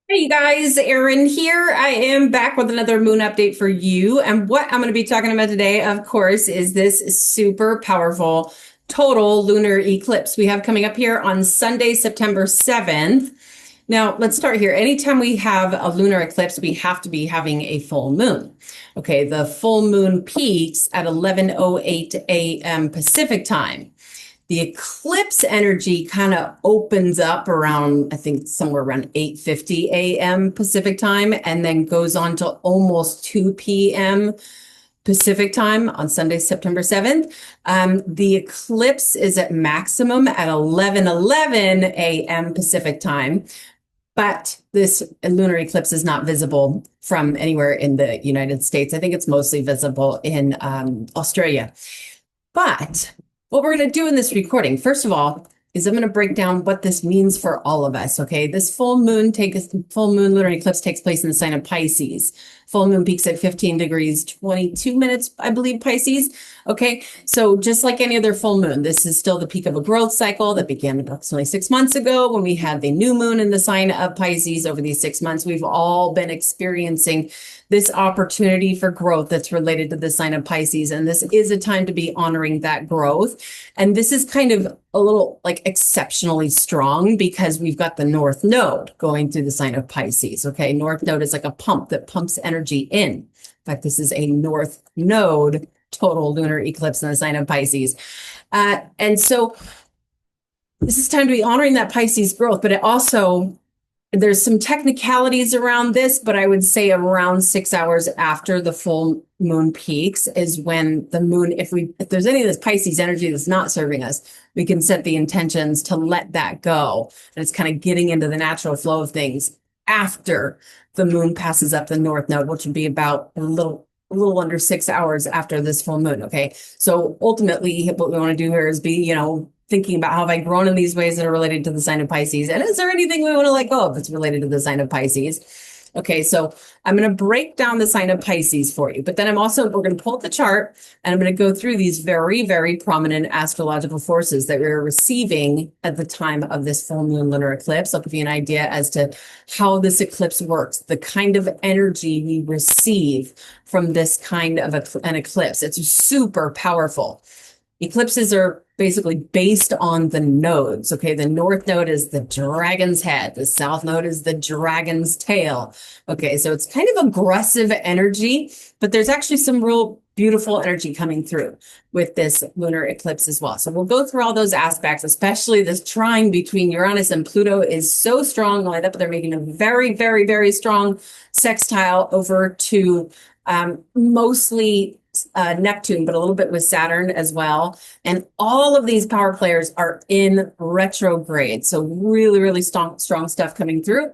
Hey you guys, Erin here. I am back with another moon update for you. And what I'm going to be talking about today, of course, is this super powerful total lunar eclipse we have coming up here on Sunday, September 7th. Now, let's start here. Anytime we have a lunar eclipse, we have to be having a full moon. Okay, the full moon peaks at 11:08 a.m. Pacific time. The eclipse energy kind of opens up around, I think, somewhere around 8:50 a.m. Pacific time, and then goes on to almost 2 p.m. Pacific time on Sunday, September 7th. The eclipse is at maximum at 11:11 a.m. Pacific time, but this lunar eclipse is not visible from anywhere in the United States. I think it's mostly visible in Australia. But what we're going to do in this recording, first of all, is I'm going to break down what this means for all of us. Okay, this full moon lunar eclipse takes place in the sign of Pisces. Full moon peaks at 15 degrees 22 minutes, I believe, Pisces. Okay, so just like any other full moon, this is still the peak of a growth cycle that began approximately 6 months ago when we had the new moon in the sign of Pisces. Over these 6 months, we've all been experiencing this opportunity for growth that's related to the sign of Pisces. And this is a time to be honoring that growth. And this is kind of a little like exceptionally strong because we've got the North Node going through the sign of Pisces. Okay, North Node is like a pump that pumps energy in. In fact, this is a North Node total lunar eclipse in the sign of Pisces. And so this is time to be honoring that Pisces growth, but it also, there's some technicalities around this, but I would say around 6 hours after the full moon peaks is when the moon, if there's any of this Pisces energy that's not serving us, we can set the intentions to let that go. And it's kind of getting into the natural flow of things after the moon passes up the North Node, which would be about a little under 6 hours after this full moon. Okay. So ultimately what we want to do here is be, thinking about how have I grown in these ways that are related to the sign of Pisces? And is there anything we want to let go of that's related to the sign of Pisces? Okay, so I'm going to break down the sign of Pisces for you, but then we're going to pull up the chart and I'm going to go through these very, very prominent astrological forces that we're receiving at the time of this full moon lunar eclipse. I'll give you an idea as to how this eclipse works, the kind of energy we receive from this kind of an eclipse. It's super powerful. Eclipses are basically based on the nodes. Okay, the North Node is the dragon's head. The South Node is the dragon's tail. Okay, so it's kind of aggressive energy, but there's actually some real beautiful energy coming through with this lunar eclipse as well. So we'll go through all those aspects, especially this trine between Uranus and Pluto is so strong. Lined up, they're making a very, very, very strong sextile over to mostly Neptune, but a little bit with Saturn as well. And all of these power players are in retrograde. So really, really strong stuff coming through.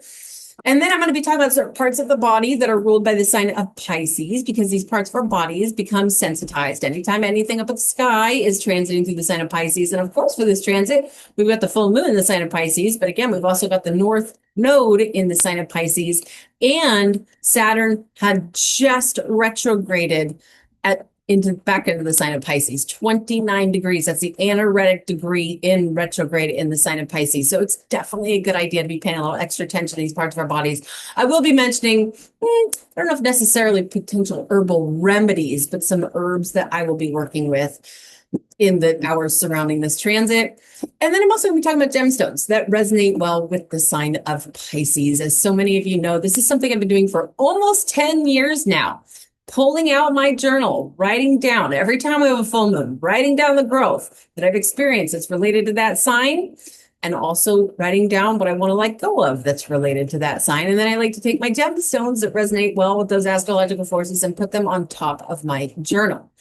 And then I'm going to be talking about certain parts of the body that are ruled by the sign of Pisces, because these parts of our bodies become sensitized anytime anything up in the sky is transiting through the sign of Pisces. And of course, for this transit, we've got the full moon in the sign of Pisces. But again, we've also got the North Node in the sign of Pisces. And Saturn had just retrograded back into the sign of Pisces, 29 degrees. That's the anaretic degree in retrograde in the sign of Pisces. So it's definitely a good idea to be paying a little extra attention to these parts of our bodies. I will be mentioning, I don't know if necessarily potential herbal remedies, but some herbs that I will be working with in the hours surrounding this transit. And then I'm also going to be talking about gemstones that resonate well with the sign of Pisces. As so many of you know, this is something I've been doing for almost 10 years now. Pulling out my journal, writing down every time we have a full moon, writing down the growth that I've experienced that's related to that sign, and also writing down what I want to let go of that's related to that sign. And then I like to take my gemstones that resonate well with those astrological forces and put them on top of my journal.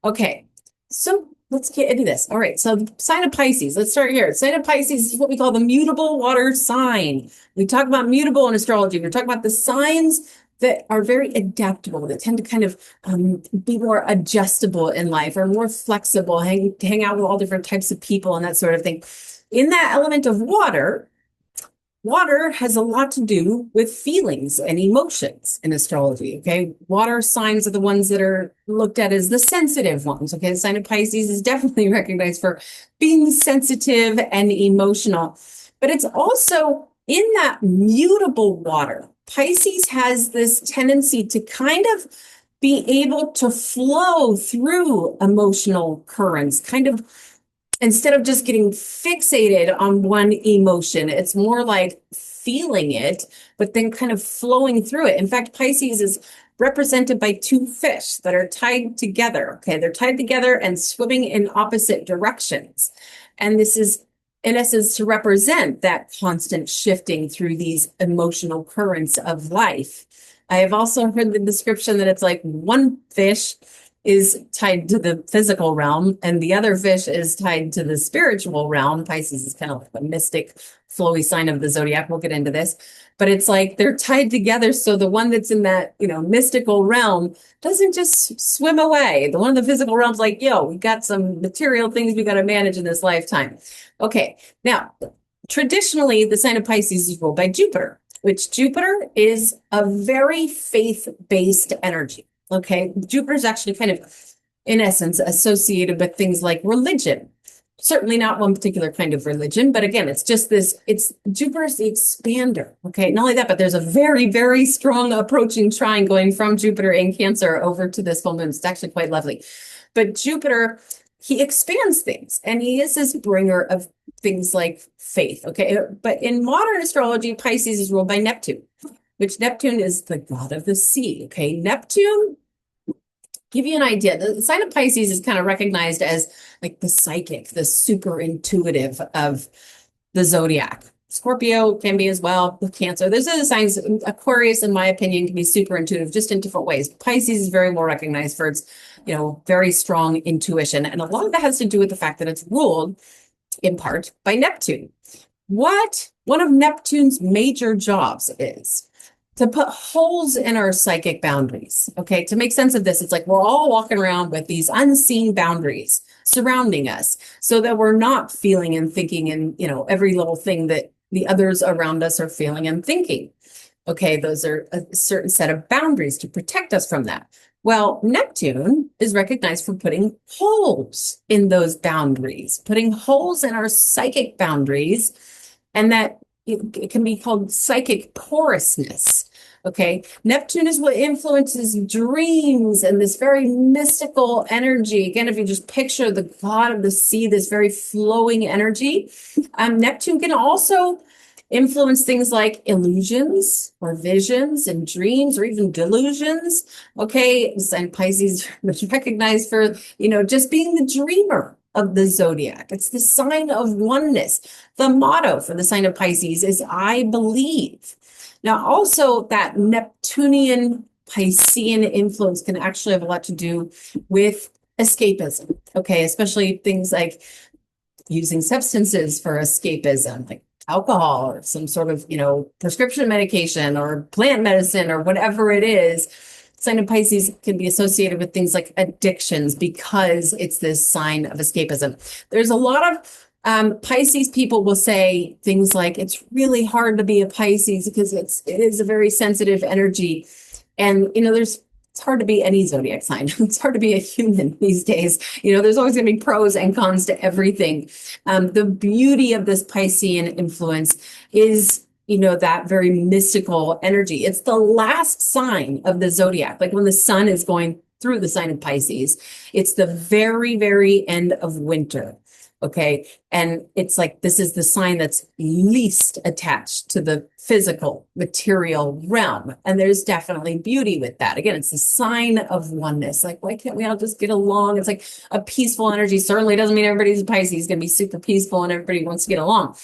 Okay, so let's get into this. All right, so the sign of Pisces, let's start here. Sign of Pisces is what we call the mutable water sign. We talk about mutable in astrology. We're talking about the signs that are very adaptable, that tend to kind of be more adjustable in life, or more flexible, hang out with all different types of people and that sort of thing. In that element of water, water has a lot to do with feelings and emotions in astrology, okay? Water signs are the ones that are looked at as the sensitive ones, okay? The sign of Pisces is definitely recognized for being sensitive and emotional, but it's also in that mutable water, Pisces has this tendency to kind of be able to flow through emotional currents, kind of instead of just getting fixated on one emotion. It's more like feeling it, but then kind of flowing through it. In fact, Pisces is represented by two fish that are tied together. Okay, they're tied together and swimming in opposite directions. And this is, in essence, to represent that constant shifting through these emotional currents of life. I have also heard the description that it's like one fish is tied to the physical realm and the other fish is tied to the spiritual realm. Pisces is kind of like a mystic, flowy sign of the zodiac. We'll get into this, but it's like they're tied together. So the one that's in that, mystical realm doesn't just swim away. The one in the physical realm's like, yo, we got some material things we got to manage in this lifetime. Okay. Now, traditionally, the sign of Pisces is ruled by Jupiter, which Jupiter is a very faith-based energy. Okay, Jupiter is actually kind of, in essence, associated with things like religion. Certainly not one particular kind of religion, but again, it's just this, Jupiter's the expander. Okay, not only that, but there's a very, very strong approaching trine going from Jupiter in Cancer over to this full moon. It's actually quite lovely. But Jupiter, he expands things and he is this bringer of things like faith. Okay, but in modern astrology, Pisces is ruled by Neptune, which Neptune is the god of the sea. Okay, Neptune, give you an idea, the sign of Pisces is kind of recognized as like the psychic, the super intuitive of the zodiac. Scorpio can be as well, with Cancer. Those are the signs. Aquarius, in my opinion, can be super intuitive, just in different ways. Pisces is very well recognized for its, very strong intuition. And a lot of that has to do with the fact that it's ruled in part by Neptune. What one of Neptune's major jobs is to put holes in our psychic boundaries. Okay, to make sense of this, it's like we're all walking around with these unseen boundaries surrounding us so that we're not feeling and thinking and, every little thing that the others around us are feeling and thinking. Okay, those are a certain set of boundaries to protect us from that. Well, Neptune is recognized for putting holes in those boundaries, putting holes in our psychic boundaries, and that it can be called psychic porousness. Okay, Neptune is what influences dreams and this very mystical energy. Again, if you just picture the god of the sea, this very flowing energy, Neptune can also influence things like illusions or visions and dreams or even delusions. Okay, and Pisces is recognized for, just being the dreamer of the zodiac. It's the sign of oneness. The motto for the sign of Pisces is I believe. Now, also that Neptunian Piscean influence can actually have a lot to do with escapism. Okay, especially things like using substances for escapism, like alcohol or some sort of, prescription medication or plant medicine or whatever it is. Sign of Pisces can be associated with things like addictions because it's this sign of escapism. There's a lot of Pisces people will say things like, it's really hard to be a Pisces because it is a very sensitive energy. And, it's hard to be any zodiac sign. It's hard to be a human these days. There's always going to be pros and cons to everything. The beauty of this Piscean influence is, that very mystical energy. It's the last sign of the zodiac. Like when the sun is going through the sign of Pisces, it's the very, very end of winter. Okay. And it's like, this is the sign that's least attached to the physical material realm. And there's definitely beauty with that. Again, it's a sign of oneness. Like, why can't we all just get along? It's like a peaceful energy. Certainly doesn't mean everybody's a Pisces going to be super peaceful and everybody wants to get along.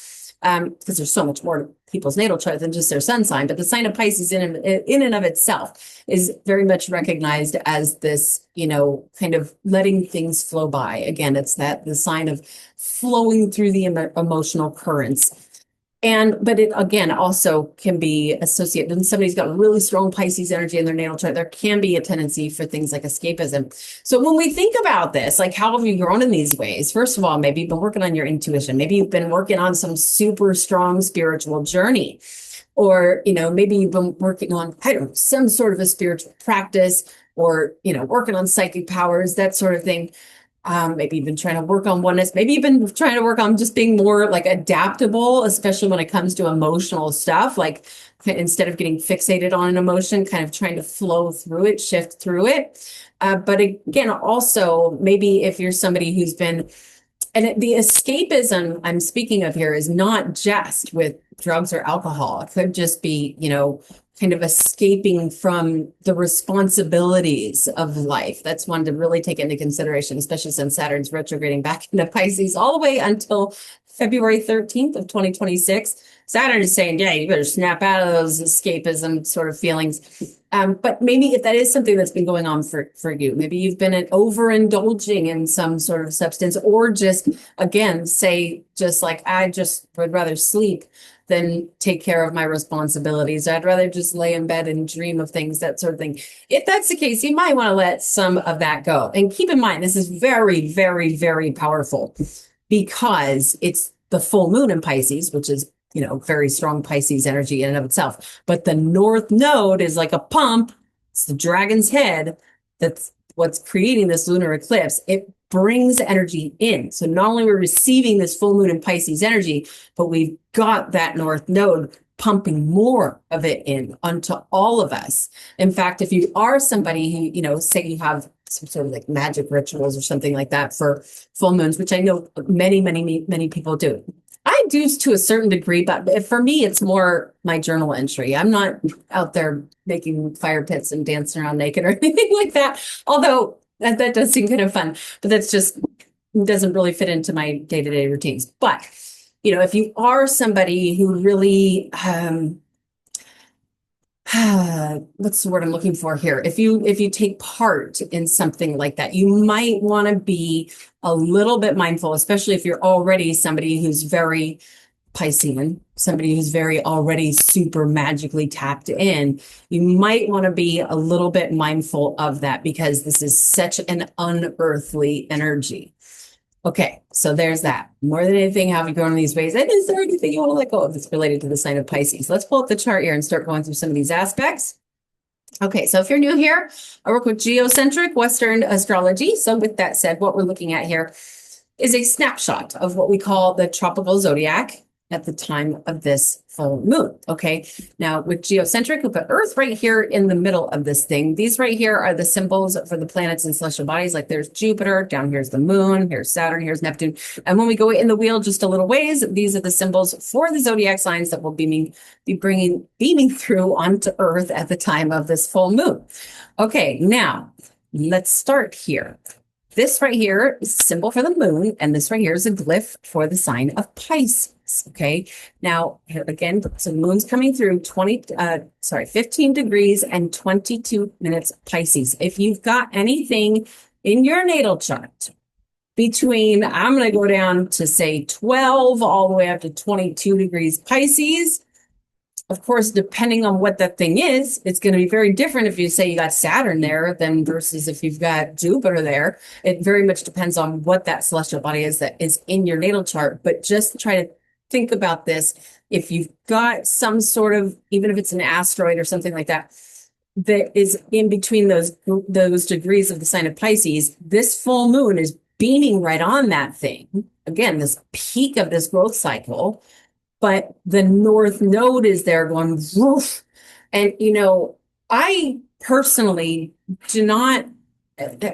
Because there's so much more to people's natal chart than just their sun sign. But the sign of Pisces in and of itself is very much recognized as this, kind of letting things flow by. Again, it's the sign of flowing through the emotional currents. But it, again, also can be associated, when somebody's got really strong Pisces energy in their natal chart, there can be a tendency for things like escapism. So when we think about this, like, how have you grown in these ways? First of all, maybe you've been working on your intuition. Maybe you've been working on some super strong spiritual journey. Or, maybe you've been working on, some sort of a spiritual practice or, working on psychic powers, that sort of thing. maybe you've been trying to work on oneness, maybe you've been trying to work on just being more like adaptable, especially when it comes to emotional stuff. Like instead of getting fixated on an emotion, kind of trying to flow through it, shift through it. But again, also maybe if you're somebody who's been, and the escapism I'm speaking of here is not just with drugs or alcohol. It could just be, you know, kind of escaping from the responsibilities of life. That's one to really take into consideration, especially since Saturn's retrograding back into Pisces all the way until February 13th of 2026. Saturn is saying, yeah, you better snap out of those escapism sort of feelings. But maybe if that is something that's been going on for you, maybe you've been overindulging in some sort of substance, or just, again, say, just like, I just would rather sleep than take care of my responsibilities. I'd rather just lay in bed and dream of things, that sort of thing. If that's the case, you might want to let some of that go. And keep in mind, this is very, very, very powerful because it's the full moon in Pisces, which is, you know, very strong Pisces energy in and of itself. But the North Node is like a pump. It's the dragon's head. That's what's creating this lunar eclipse. It brings energy in. So not only we're receiving this full moon in Pisces energy, but we've got that North Node pumping more of it in onto all of us. In fact, if you are somebody who, you know, say you have some sort of like magic rituals or something like that for full moons, which I know many, many, many people do. I do to a certain degree, but for me, it's more my journal entry. I'm not out there making fire pits and dancing around naked or anything like that. Although that does seem kind of fun, but that's just doesn't really fit into my day-to-day routines. But, you know, if you are somebody who really, what's the word I'm looking for here? If you take part in something like that, you might want to be a little bit mindful, especially if you're already somebody who's very Piscean, somebody who's very already super magically tapped in. You might want to be a little bit mindful of that because this is such an unearthly energy. Okay, so there's that. More than anything, how we go in these ways? And is there anything you want to let go of that's related to the sign of Pisces? Let's pull up the chart here and start going through some of these aspects. Okay, so if you're new here, I work with geocentric Western astrology. So with that said, what we're looking at here is a snapshot of what we call the tropical zodiac at the time of this full moon. Okay, now with geocentric, we put Earth right here in the middle of this thing. These right here are the symbols for the planets and celestial bodies. Like there's Jupiter, down here's the moon, here's Saturn, here's Neptune. And when we go in the wheel just a little ways, these are the symbols for the zodiac signs that will be beaming through onto Earth at the time of this full moon. Okay, now let's start here. This right here is a symbol for the moon, and this right here is a glyph for the sign of Pisces. Okay, now here again, so the moon's coming through 15 degrees and 22 minutes Pisces. If you've got anything in your natal chart between, I'm going to go down to say 12 all the way up to 22 degrees Pisces. Of course, depending on what that thing is, it's going to be very different if you say you got Saturn there than versus if you've got Jupiter there. It very much depends on what that celestial body is that is in your natal chart. But just try to think about this. If you've got some sort of, even if it's an asteroid or something like that, that is in between those degrees of the sign of Pisces, this full moon is beaming right on that thing. Again, this peak of this growth cycle. But the North Node is there going woof. And, you know, I personally do not,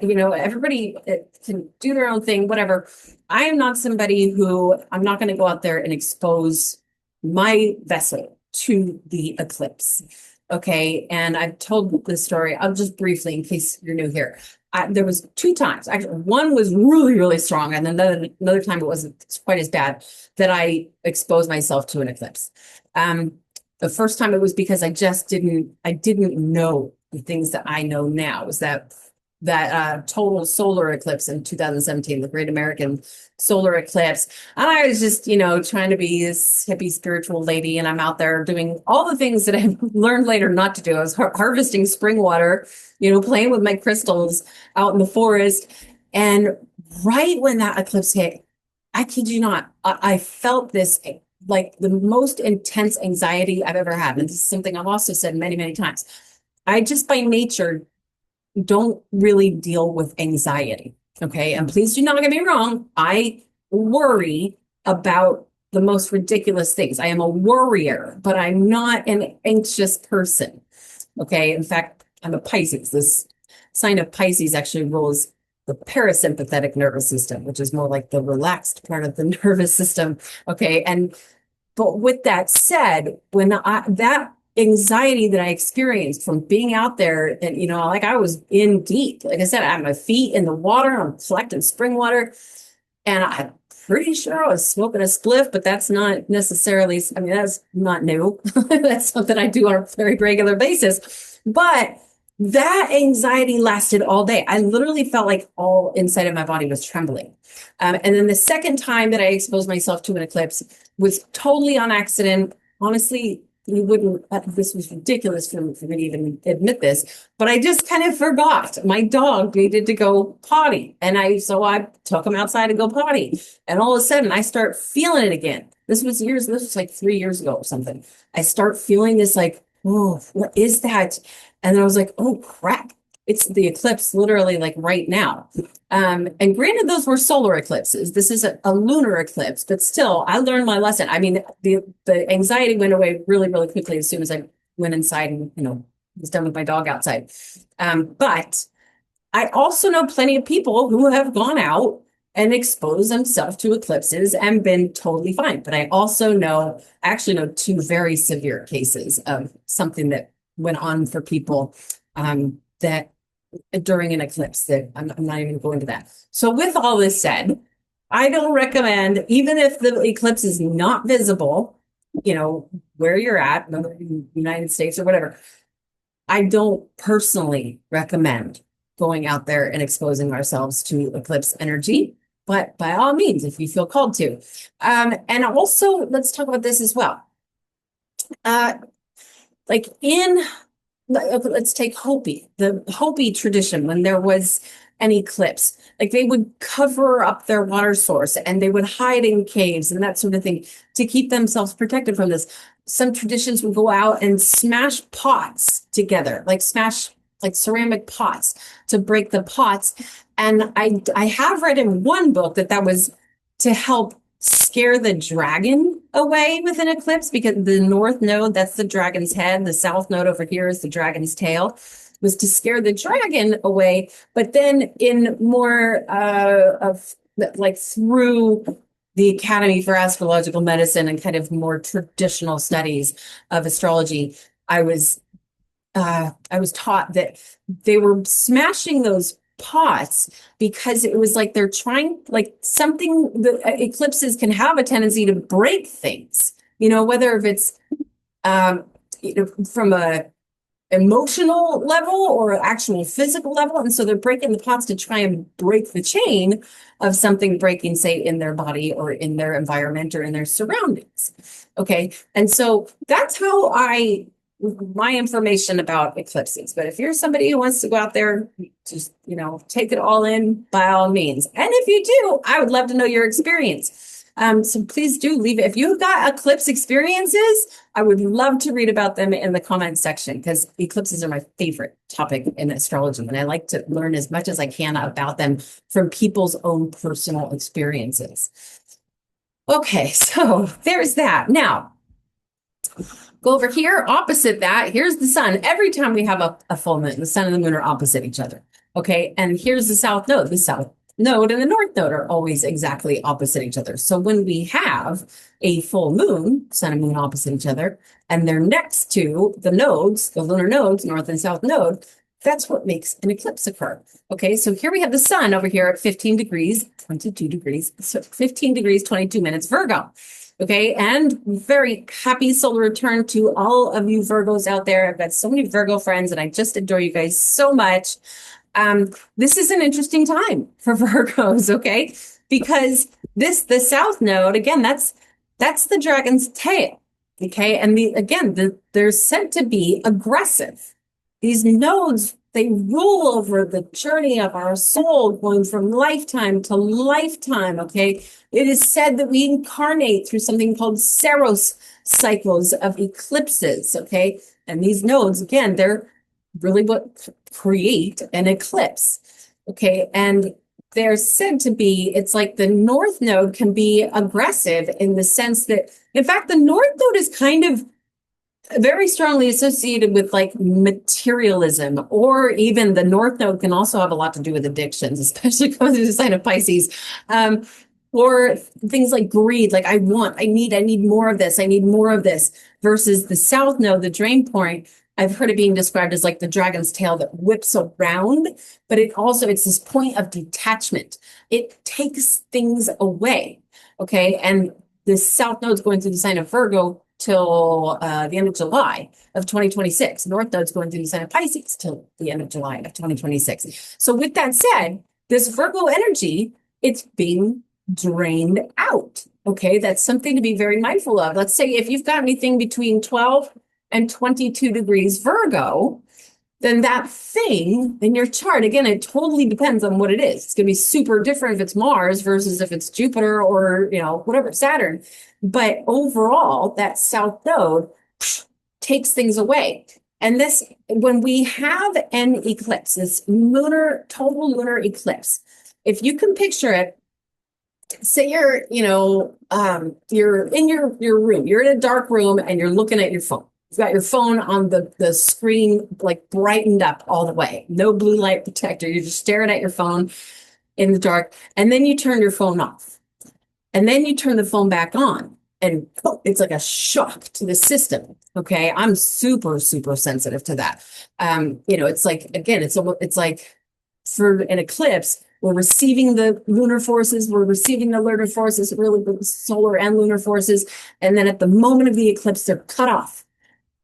you know, everybody can do their own thing, whatever. I am not somebody who, I'm not going to go out there and expose my vessel to the eclipse. Okay. And I've told this story. I'll just briefly, in case you're new here. There was 2 times. Actually, one was really, really strong. And then another time it wasn't quite as bad that I exposed myself to an eclipse. The first time it was because I didn't know the things that I know now. It was that total solar eclipse in 2017, the Great American Solar Eclipse. And I was just, you know, trying to be this hippie spiritual lady. And I'm out there doing all the things that I've learned later not to do. I was harvesting spring water, you know, playing with my crystals out in the forest. And right when that eclipse hit, I kid you not, I felt this like the most intense anxiety I've ever had. And this is something I've also said many, many times. I just by nature don't really deal with anxiety. Okay. And please do not get me wrong. I worry about the most ridiculous things. I am a worrier, but I'm not an anxious person. Okay. In fact, I'm a Pisces. This sign of Pisces actually rules the parasympathetic nervous system, which is more like the relaxed part of the nervous system. Okay. But with that said, when that anxiety that I experienced from being out there and, like I was in deep, like I said, I had my feet in the water, I'm collecting spring water, and I'm pretty sure I was smoking a spliff, but that's not necessarily, I mean, that's not new. That's something I do on a very regular basis. But that anxiety lasted all day. I literally felt like all inside of my body was trembling. And then the second time that I exposed myself to an eclipse was totally on accident. Honestly, you wouldn't, this was ridiculous for me to even admit this, but I just kind of forgot. My dog needed to go potty. So I took him outside to go potty. And all of a sudden I start feeling it again. This was like 3 years ago or something. I start feeling this like, oh, what is that? And then I was like, oh crap. It's the eclipse literally like right now. And granted, those were solar eclipses. This is a lunar eclipse, but still, I learned my lesson. I mean, the anxiety went away really, really quickly as soon as I went inside and, was done with my dog outside. But I also know plenty of people who have gone out and exposed themselves to eclipses and been totally fine. But I also actually know 2 very severe cases of something that went on for people that during an eclipse that I'm not even going to that. So with all this said, I don't recommend, even if the eclipse is not visible, where you're at, in the United States or whatever, I don't personally recommend going out there and exposing ourselves to eclipse energy. But by all means, if you feel called to. And also, let's talk about this as well. Let's take Hopi, the Hopi tradition, when there was an eclipse, like they would cover up their water source and they would hide in caves and that sort of thing to keep themselves protected from this. Some traditions would go out and smash pots together, like smash like ceramic pots to break the pots. And I have read in one book that was to help scare the dragon away with an eclipse, because the north node, that's the dragon's head, the south node over here is the dragon's tail, was to scare the dragon away. But then in more of like through the Academy for Astrological Medicine and kind of more traditional studies of astrology, I was taught that they were smashing those pots because it was like they're trying, like something, the eclipses can have a tendency to break things, whether if it's from a emotional level or actual physical level. And so they're breaking the pots to try and break the chain of something breaking, say, in their body or in their environment or in their surroundings. Okay. And so that's how my information about eclipses. But if you're somebody who wants to go out there, just, take it all in, by all means. And if you do, I would love to know your experience. So please do leave it. If you've got eclipse experiences, I would love to read about them in the comment section, because eclipses are my favorite topic in astrology. And I like to learn as much as I can about them from people's own personal experiences. Okay, so there's that. Now, go over here, opposite that, here's the sun. Every time we have a full moon, the sun and the moon are opposite each other. Okay, and here's the south node. The south node and the north node are always exactly opposite each other. So when we have a full moon, sun and moon opposite each other, and they're next to the nodes, the lunar nodes, north and south node, that's what makes an eclipse occur. Okay, so here we have the sun over here at 15 degrees, 22 degrees, so 15 degrees, 22 minutes, Virgo. Okay, and very happy solar return to all of you Virgos out there. I've got so many Virgo friends and I just adore you guys so much. This is an interesting time for Virgos, okay? Because the south node, again, that's the dragon's tail, okay? And they're said to be aggressive. These nodes, they rule over the journey of our soul going from lifetime to lifetime, okay? It is said that we incarnate through something called Saros cycles of eclipses, okay? And these nodes, again, they're really what create an eclipse, okay? And they're said to be, it's like the North Node can be aggressive in the sense that, in fact, the North Node is kind of very strongly associated with like materialism, or even the North Node can also have a lot to do with addictions, especially coming through the sign of Pisces. Or things like greed, like I need more of this, I need more of this, versus the South Node, the drain point. I've heard it being described as like the dragon's tail that whips around, but it's this point of detachment. It takes things away. Okay. And the South Node's going through the sign of Virgo till the end of July of 2026. North Node's going through the sign of Pisces till the end of July of 2026. So with that said, this Virgo energy, it's being drained out. Okay, that's something to be very mindful of. Let's say if you've got anything between 12 and 22 degrees Virgo, then that thing in your chart, again, it totally depends on what it is. It's going to be super different if it's Mars versus if it's Jupiter or, whatever, Saturn. But overall, that South Node takes things away. And this, when we have an eclipse, this total lunar eclipse, if you can picture it, say you're in your room, you're in a dark room and you're looking at your phone. You've got your phone on the screen, like brightened up all the way. No blue light protector. You're just staring at your phone in the dark. And then you turn your phone off. And then you turn the phone back on. And it's like a shock to the system. Okay. I'm super, super sensitive to that. It's like, again, it's like for an eclipse, we're receiving the lunar forces, we're receiving the lunar forces, really the solar and lunar forces. And then at the moment of the eclipse, they're cut off.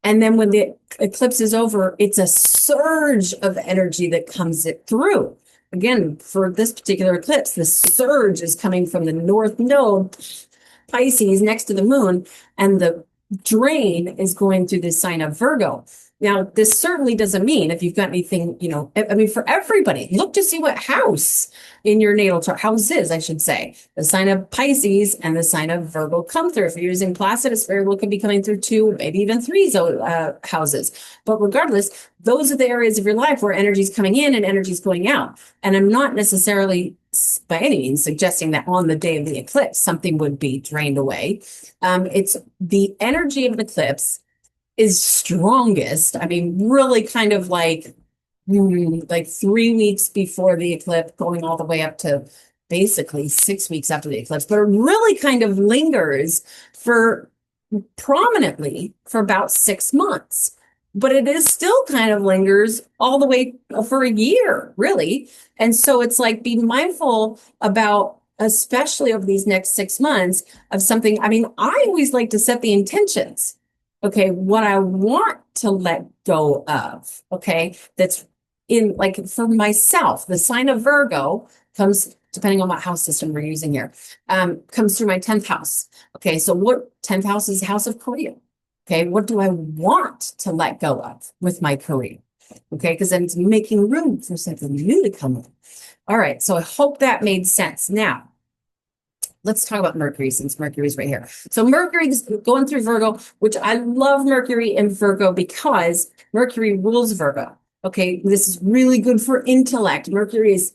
And then when the eclipse is over, it's a surge of energy that comes through. Again, for this particular eclipse, the surge is coming from the North Node, Pisces, next to the moon, and the drain is going through the sign of Virgo. Now, this certainly doesn't mean if you've got anything, for everybody, look to see what house in your natal chart, houses, I should say, the sign of Pisces and the sign of Virgo come through. If you're using Placidus, Virgo could be coming through 2, maybe even 3 houses. But regardless, those are the areas of your life where energy is coming in and energy is going out. And I'm not necessarily by any means suggesting that on the day of the eclipse, something would be drained away. It's the energy of an eclipse is strongest. Really kind of like 3 weeks before the eclipse, going all the way up to basically 6 weeks after the eclipse, but it really kind of lingers prominently for about 6 months. But it is still kind of lingers all the way for a year, really. And so it's like, be mindful about, especially over these next 6 months, of something. I always like to set the intentions. Okay, what I want to let go of, okay, that's in, like, for myself, the sign of Virgo comes, depending on what house system we're using here, comes through my 10th house. Okay, so what 10th house is house of career. Okay, what do I want to let go of with my career? Okay, because then it's making room for something new to come in. All right, so I hope that made sense. Now, let's talk about Mercury, since Mercury's right here. So Mercury's going through Virgo, which I love Mercury in Virgo because Mercury rules Virgo. Okay, this is really good for intellect. Mercury is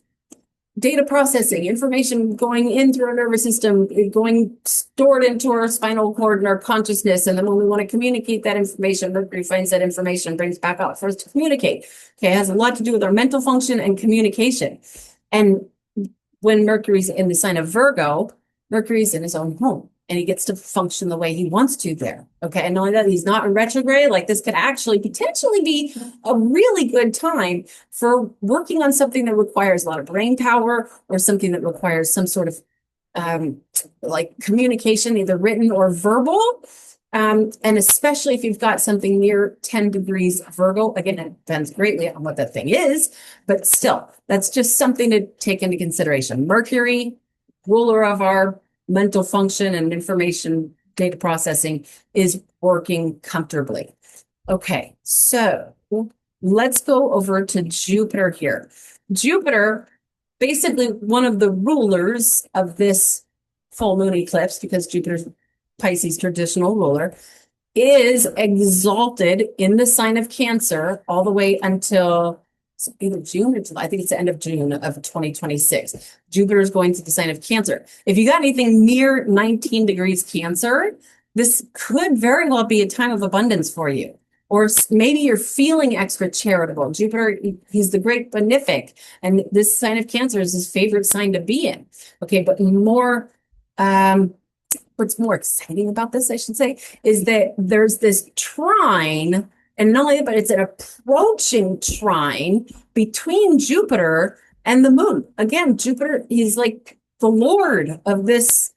data processing, information going in through our nervous system, going stored into our spinal cord and our consciousness. And then when we want to communicate that information, Mercury finds that information, brings back out for us to communicate. Okay, it has a lot to do with our mental function and communication. And when Mercury's in the sign of Virgo, Mercury's in his own home and he gets to function the way he wants to there. Okay. And knowing that he's not in retrograde, like this could actually potentially be a really good time for working on something that requires a lot of brain power or something that requires some sort of like communication, either written or verbal. And especially if you've got something near 10 degrees Virgo, again, it depends greatly on what that thing is, but still, that's just something to take into consideration. Mercury, ruler of our mental function and information data processing, is working comfortably. Okay, so let's go over to Jupiter here. Jupiter, basically one of the rulers of this full moon eclipse, because Jupiter's Pisces traditional ruler, is exalted in the sign of Cancer all the way until either June or July. I think it's the end of June of 2026. Jupiter is going to the sign of Cancer. If you got anything near 19 degrees Cancer, this could very well be a time of abundance for you. Or maybe you're feeling extra charitable. Jupiter, he's the great benefic, and this sign of Cancer is his favorite sign to be in. Okay, but more, what's more exciting about this, I should say, is that there's this trine, and not only that, but it's an approaching trine between Jupiter and the moon. Again, Jupiter, he's like the lord of this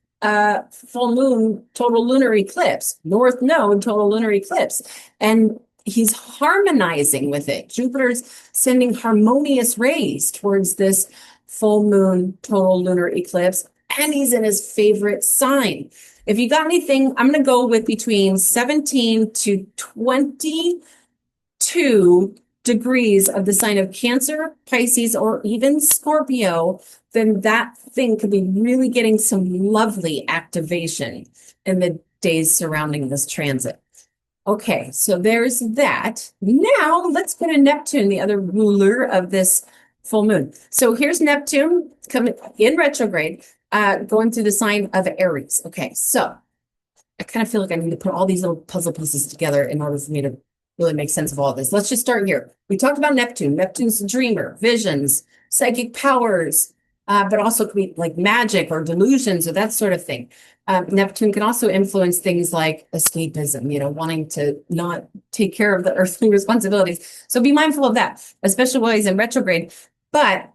full moon total lunar eclipse, north node total lunar eclipse, and he's harmonizing with it. Jupiter's sending harmonious rays towards this full moon total lunar eclipse, and he's in his favorite sign. If you got anything, I'm going to go with between 17 to 22 degrees of the sign of Cancer, Pisces, or even Scorpio, then that thing could be really getting some lovely activation in the days surrounding this transit. Okay, so there's that. Now let's go to Neptune, the other ruler of this full moon. So here's Neptune coming in retrograde, going through the sign of Aries. Okay, so I kind of feel like I need to put all these little puzzle pieces together in order for me to really make sense of all of this. Let's just start here. We talked about Neptune. Neptune's the dreamer, visions, psychic powers, but also could be like magic or delusions or that sort of thing. Neptune can also influence things like escapism, wanting to not take care of the earthly responsibilities. So be mindful of that, especially while he's in retrograde. But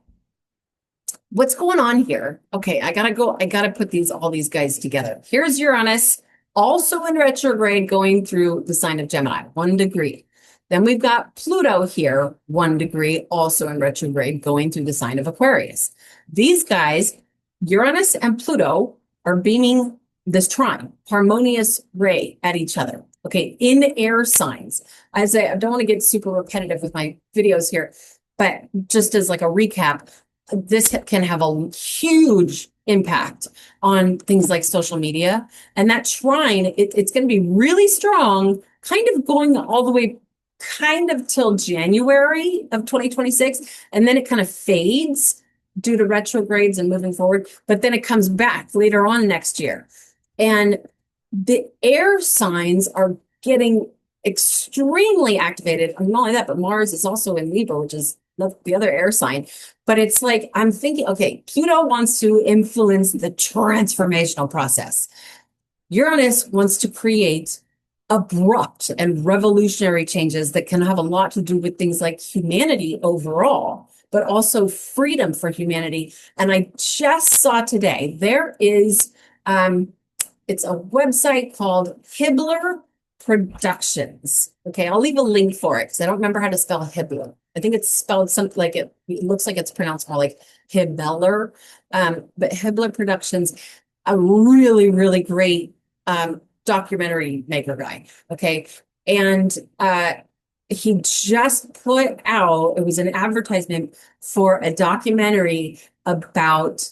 what's going on here? Okay, I gotta put all these guys together. Here's Uranus, also in retrograde, going through the sign of Gemini, 1 degree. Then we've got Pluto here, 1 degree, also in retrograde, going through the sign of Aquarius. These guys, Uranus and Pluto, are beaming this trine, harmonious ray at each other. Okay, in air signs. I don't want to get super repetitive with my videos here, but just as like a recap, this can have a huge impact on things like social media. And that trine, it's going to be really strong, kind of going all the way kind of till January of 2026. And then it kind of fades due to retrogrades and moving forward. But then it comes back later on next year. And the air signs are getting extremely activated. And not only that, but Mars is also in Libra, which is the other air sign. But it's like, I'm thinking, okay, Pluto wants to influence the transformational process. Uranus wants to create abrupt and revolutionary changes that can have a lot to do with things like humanity overall, but also freedom for humanity. And I just saw today, there is, it's a website called Hibbler Productions. Okay, I'll leave a link for it because I don't remember how to spell Hibbler. I think it's spelled something like it looks like it's pronounced more like Hibbler. But Hibbler Productions, a really, really great documentary maker guy. Okay. And he just put out, it was an advertisement for a documentary about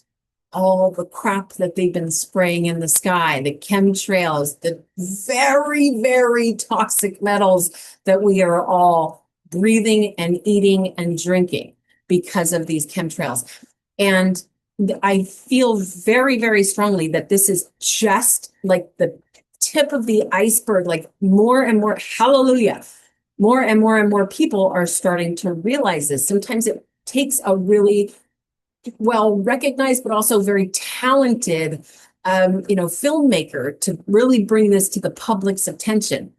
all the crap that they've been spraying in the sky, the chemtrails, the very, very toxic metals that we are all breathing and eating and drinking because of these chemtrails. And I feel very, very strongly that this is just like the tip of the iceberg, like more and more, hallelujah, more and more and more people are starting to realize this. Sometimes it takes a really well recognized, but also very talented, filmmaker to really bring this to the public's attention.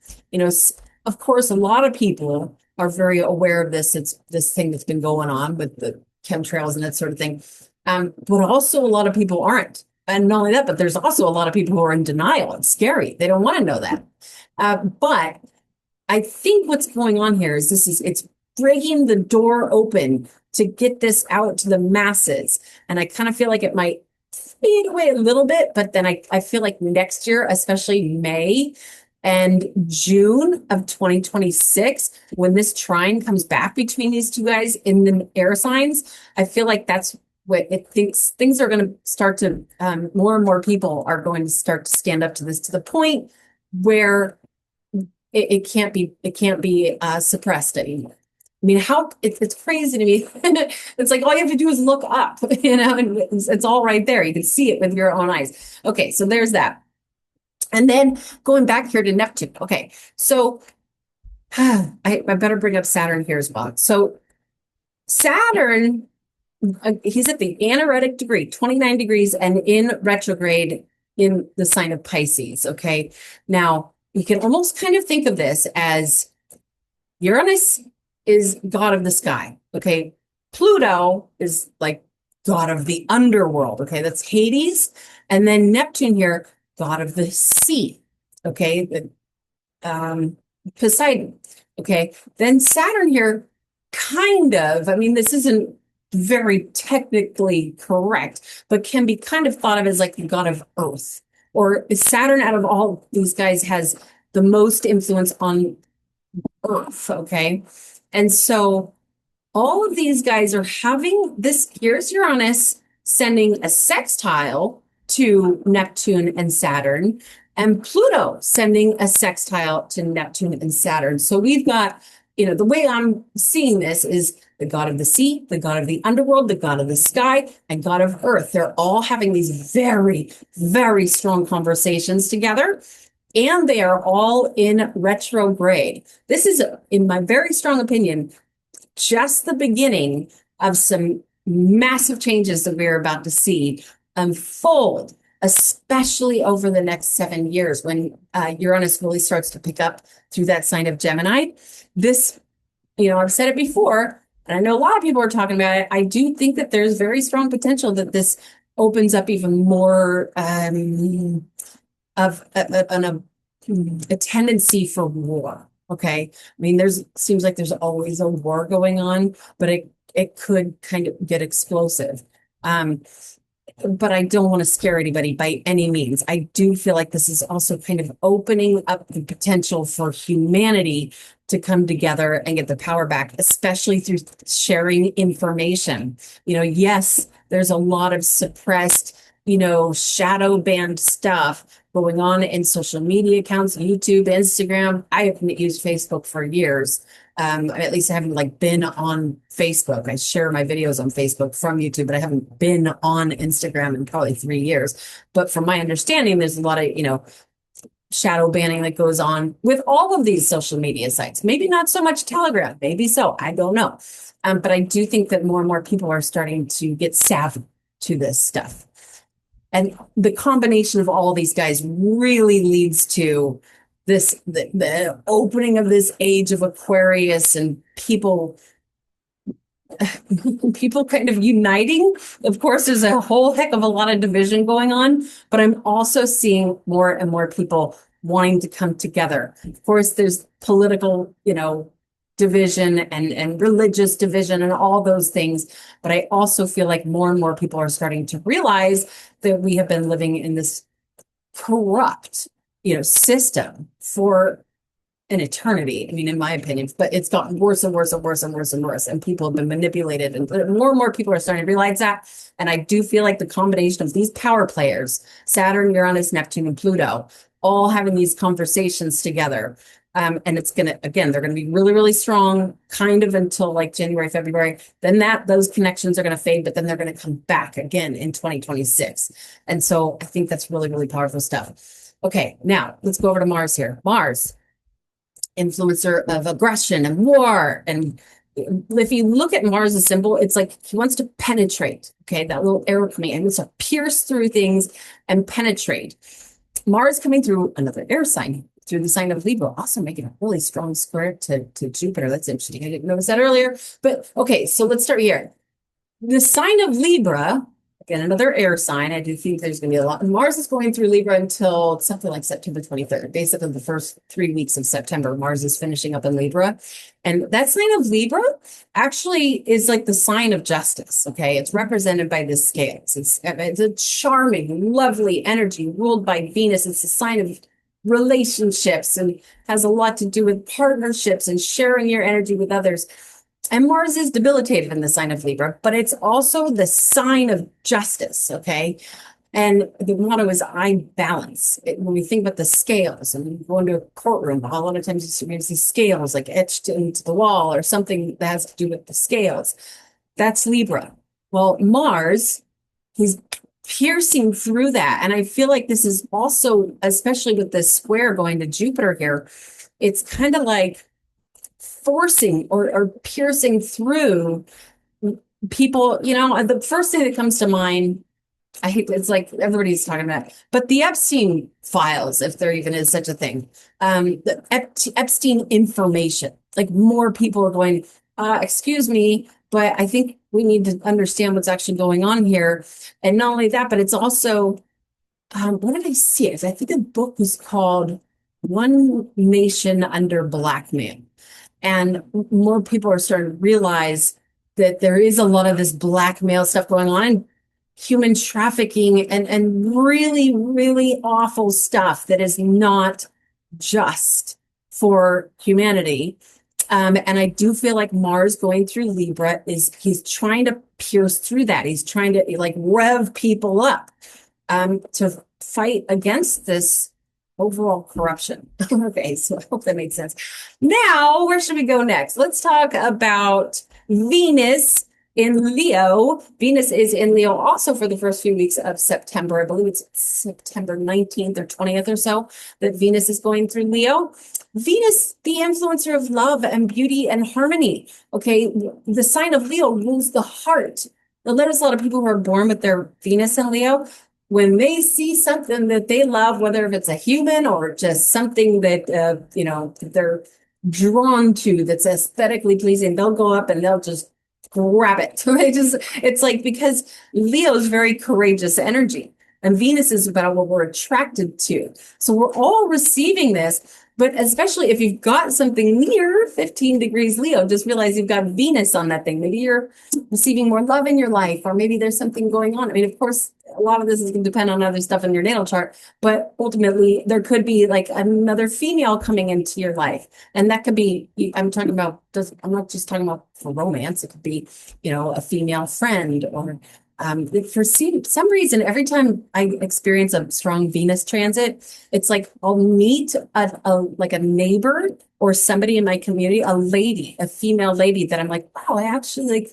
Of course, a lot of people are very aware of this. It's this thing that's been going on with the chemtrails and that sort of thing. But also a lot of people aren't. And not only that, but there's also a lot of people who are in denial. It's scary. They don't want to know that. But I think what's going on here is it's breaking the door open to get this out to the masses. And I kind of feel like it might fade away a little bit, but then I feel like next year, especially May and June of 2026, when this trine comes back between these two guys in the air signs, I feel like that's what it thinks things are going to start to, more and more people are going to start to stand up to this to the point where it can't be suppressed anymore. I mean, how it's crazy to me. It's like all you have to do is look up, and it's all right there. You can see it with your own eyes. Okay, so there's that. And then going back here to Neptune. Okay, so I better bring up Saturn here as well. So Saturn, he's at the anaretic degree, 29 degrees, and in retrograde in the sign of Pisces. Okay, now you can almost kind of think of this as Uranus is god of the sky. Okay, Pluto is like god of the underworld. Okay, that's Hades, and then Neptune here, god of the sea. Okay, Poseidon. Okay, then Saturn here, kind of, I mean, this isn't very technically correct, but can be kind of thought of as like the god of Earth. Or Saturn, out of all these guys, has the most influence on Earth. Okay, and so all of these guys are having this. Here's Uranus sending a sextile to Neptune and Saturn, and Pluto sending a sextile to Neptune and Saturn. So we've got, the way I'm seeing this is the god of the sea, the god of the underworld, the god of the sky, and god of earth. They're all having these very, very strong conversations together, and they are all in retrograde. This is, in my very strong opinion, just the beginning of some massive changes that we're about to see unfold, especially over the next 7 years when Uranus really starts to pick up through that sign of Gemini. This, I've said it before, and I know a lot of people are talking about it. I do think that there's very strong potential that this opens up even more of a tendency for war. Okay. I mean, seems like there's always a war going on, but it could kind of get explosive. But I don't want to scare anybody by any means. I do feel like this is also kind of opening up the potential for humanity to come together and get the power back, especially through sharing information. Yes, there's a lot of suppressed, shadow banned stuff going on in social media accounts, YouTube, Instagram. I haven't used Facebook for years. At least I haven't been on Facebook. I share my videos on Facebook from YouTube, but I haven't been on Instagram in probably 3 years. But from my understanding, there's a lot of, shadow banning that goes on with all of these social media sites. Maybe not so much Telegram, maybe so, I don't know. But I do think that more and more people are starting to get savvy to this stuff. And the combination of all these guys really leads to the opening of this age of Aquarius, and people kind of uniting. Of course, there's a whole heck of a lot of division going on, but I'm also seeing more and more people wanting to come together. Of course, there's political, division and religious division and all those things. But I also feel like more and more people are starting to realize that we have been living in this corrupt, system for an eternity. I mean, in my opinion, but it's gotten worse and worse and worse and worse and worse. And people have been manipulated, and more people are starting to realize that. And I do feel like the combination of these power players, Saturn, Uranus, Neptune, and Pluto, all having these conversations together. And it's they're going to be really, really strong kind of until January, February. Then those connections are going to fade, but then they're going to come back again in 2026. And so I think that's really, really powerful stuff. Okay, now let's go over to Mars here. Mars, influencer of aggression and war. And if you look at Mars' symbol, it's like he wants to penetrate. Okay, that little arrow coming in, it's to pierce through things and penetrate. Mars coming through another air sign, through the sign of Libra, also making a really strong square to Jupiter. That's interesting. I didn't notice that earlier. But okay, so let's start here. The sign of Libra, again, another air sign. I do think there's going to be a lot. Mars is going through Libra until something like September 23rd. Basically, the first 3 weeks of September, Mars is finishing up in Libra. And that sign of Libra actually is like the sign of justice, okay? It's represented by the scales. It's a charming, lovely energy ruled by Venus. It's a sign of relationships and has a lot to do with partnerships and sharing your energy with others. And Mars is debilitated in the sign of Libra, but it's also the sign of justice, okay? And the motto is I balance. When we think about the scales and you go into a courtroom, a lot of times you're going to see scales like etched into the wall or something that has to do with the scales. That's Libra. Well, Mars, he's piercing through that. And I feel like this is also, especially with this square going to Jupiter here, it's kind of like forcing or piercing through people. The first thing that comes to mind, I hate, it's like everybody's talking about it, but the Epstein files, if there even is such a thing, the Epstein information, like more people are going, excuse me, but I think we need to understand what's actually going on here. And not only that, but it's also, what did I see? I think the book was called One Nation Under Blackmail. And more people are starting to realize that there is a lot of this blackmail stuff going on, and human trafficking and really, really awful stuff that is not just for humanity. And I do feel like Mars going through Libra he's trying to pierce through that. He's trying to like rev people up to fight against this overall corruption. Okay, so I hope that makes sense. Now, where should we go next? Let's talk about Venus in Leo. Venus is in Leo also for the first few weeks of September. I believe it's September 19th or 20th or so that Venus is going through Leo. Venus, the influencer of love and beauty and harmony. Okay, the sign of Leo rules the heart. Now, there's a lot of people who are born with their Venus in Leo. When they see something that they love, whether if it's a human or just something that, they're drawn to that's aesthetically pleasing, they'll go up and they'll just grab it. It's like, because Leo is very courageous energy and Venus is about what we're attracted to. So we're all receiving this, but especially if you've got something near 15 degrees Leo, just realize you've got Venus on that thing. Maybe you're receiving more love in your life, or maybe there's something going on. I mean, of course, a lot of this is going to depend on other stuff in your natal chart, but ultimately there could be like another female coming into your life. And that could be, I'm not just talking about for romance. It could be, a female friend, or for some reason, every time I experience a strong Venus transit, it's like I'll meet a neighbor or somebody in my community, a female lady that I'm like, wow, I actually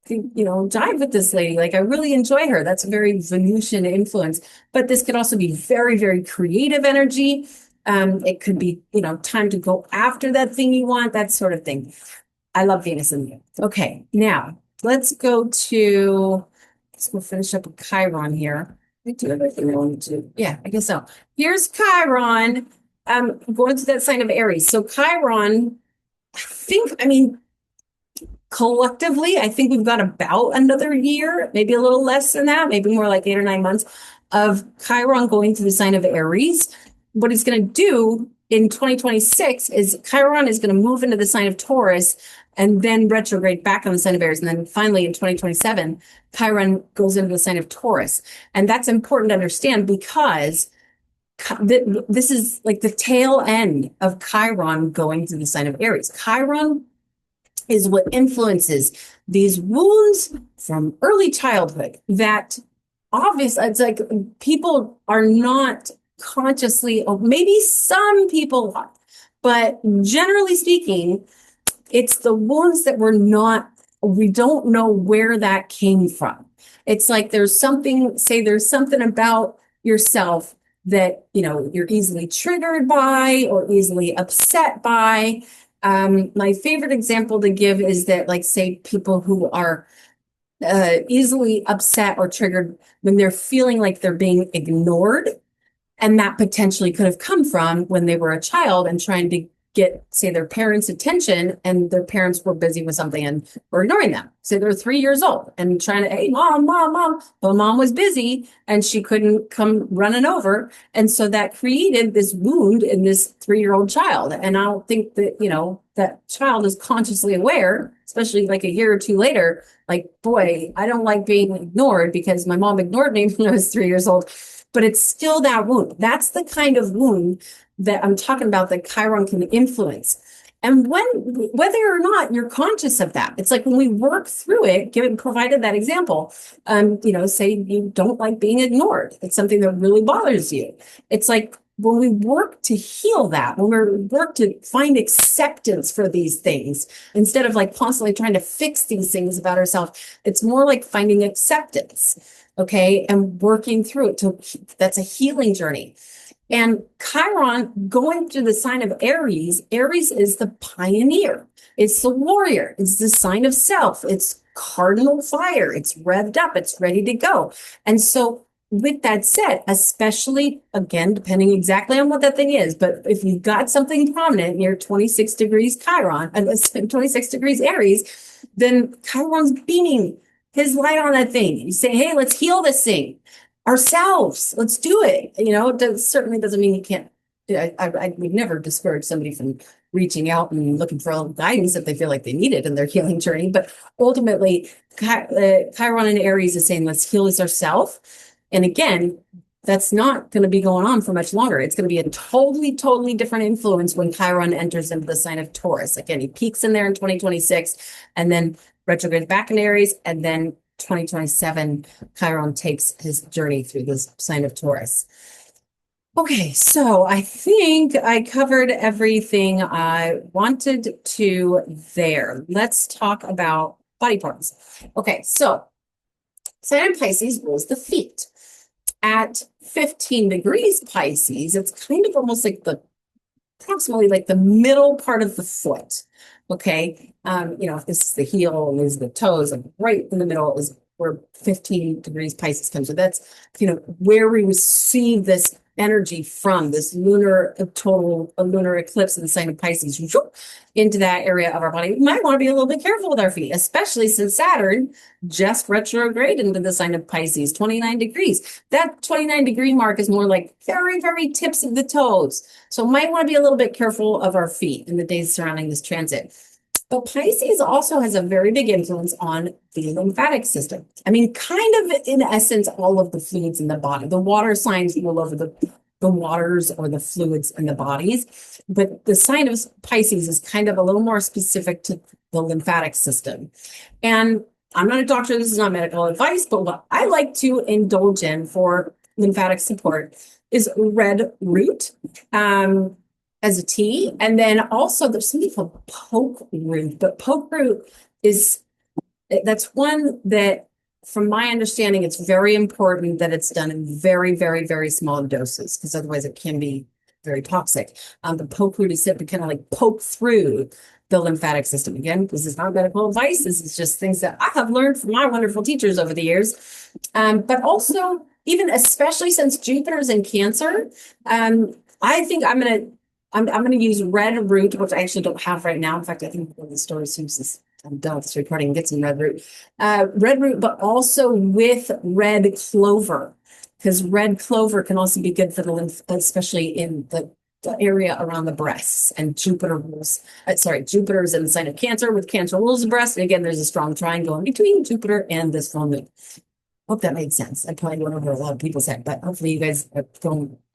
jive with this lady. Like, I really enjoy her. That's a very Venusian influence. But this could also be very, very creative energy. It could be, time to go after that thing you want, that sort of thing. I love Venus in you. Okay, now let's go finish up with Chiron here. I do everything I want to do. Yeah, I guess so. Here's Chiron. Going to that sign of Aries. So Chiron, collectively, I think we've got about another year, maybe a little less than that, maybe more like 8 or 9 months of Chiron going to the sign of Aries. What he's going to do in 2026 is Chiron is going to move into the sign of Taurus and then retrograde back on the sign of Aries. And then finally in 2027, Chiron goes into the sign of Taurus. And that's important to understand because this is like the tail end of Chiron going to the sign of Aries. Chiron is what influences these wounds from early childhood that obviously, it's like people are not consciously, or maybe some people are, but generally speaking, it's the wounds that we don't know where that came from. It's like there's something about yourself that, you're easily triggered by or easily upset by. My favorite example to give is that, like, say people who are easily upset or triggered when they're feeling like they're being ignored. And that potentially could have come from when they were a child and trying to get, say, their parents' attention, and their parents were busy with something and were ignoring them. Say they're 3 years old and trying to, hey, mom, but mom was busy and she couldn't come running over. And so that created this wound in this 3-year-old child. And I don't think that, that child is consciously aware, especially like a year or two later, like, boy, I don't like being ignored because my mom ignored me when I was 3 years old. But it's still that wound. That's the kind of wound that I'm talking about that Chiron can influence. And whether or not you're conscious of that, it's like when we work through it, provided that example, say you don't like being ignored. It's something that really bothers you. It's like when we work to heal that, when we work to find acceptance for these things, instead of like constantly trying to fix these things about ourselves, it's more like finding acceptance, okay, and working through it. That's a healing journey. And Chiron going through the sign of Aries, Aries is the pioneer. It's the warrior. It's the sign of self. It's cardinal fire. It's revved up. It's ready to go. And so with that said, especially, again, depending exactly on what that thing is, but if you've got something prominent near 26 degrees Chiron, 26 degrees Aries, then Chiron's beaming his light on that thing. You say, hey, let's heal this thing ourselves. Let's do it. It certainly doesn't mean you can't. I would never discourage somebody from reaching out and looking for guidance if they feel like they need it in their healing journey. But ultimately, Chiron and Aries is saying, let's heal this ourselves. And again, that's not going to be going on for much longer. It's going to be a totally, totally different influence when Chiron enters into the sign of Taurus. Again, he peaks in there in 2026 and then retrogrades back in Aries, and then 2027, Chiron takes his journey through this sign of Taurus. Okay, so I think I covered everything I wanted to there. Let's talk about body parts. Okay, so sign of Pisces rules the feet. At 15 degrees Pisces, it's kind of almost like approximately like the middle part of the foot. Okay. If this is the heel and these are the toes, and right in the middle is where 15 degrees Pisces comes. So that's, where we receive this energy from, this lunar eclipse in the sign of Pisces into that area of our body. We might want to be a little bit careful with our feet, especially since Saturn just retrograde into the sign of Pisces, 29 degrees. That 29-degree mark is more like very, very tips of the toes. So might want to be a little bit careful of our feet in the days surrounding this transit. But Pisces also has a very big influence on the lymphatic system. I mean, kind of in essence, all of the fluids in the body. The water signs rule over the waters or the fluids in the bodies. But the sign of Pisces is kind of a little more specific to the lymphatic system. And I'm not a doctor, this is not medical advice, but what I like to indulge in for lymphatic support is red root. As a tea. And then also there's something called poke root, but poke root that's one that, from my understanding, it's very important that it's done in very, very, very small doses, because otherwise it can be very toxic. The poke root is said to kind of like poke through the lymphatic system. Again, this is not medical advice. This is just things that I have learned from my wonderful teachers over the years. But also, even especially since Jupiter's in Cancer, I think I'm going to use red root, which I actually don't have right now. In fact, I think one of the stores seems I'm done with this recording, get some red root. Red root, but also with red clover, because red clover can also be good for the lymph, especially in the area around the breasts. And Jupiter's in the sign of Cancer, with Cancer rules the breast. And again, there's a strong triangle in between Jupiter and this full moon. Hope that made sense. I probably went over a lot of people's head, but hopefully you guys are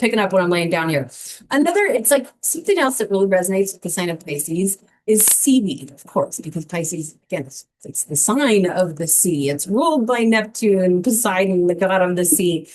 picking up what I'm laying down here. It's like something else that really resonates with the sign of Pisces is seaweed, of course, because Pisces, again, it's the sign of the sea. It's ruled by Neptune, Poseidon, the god of the sea.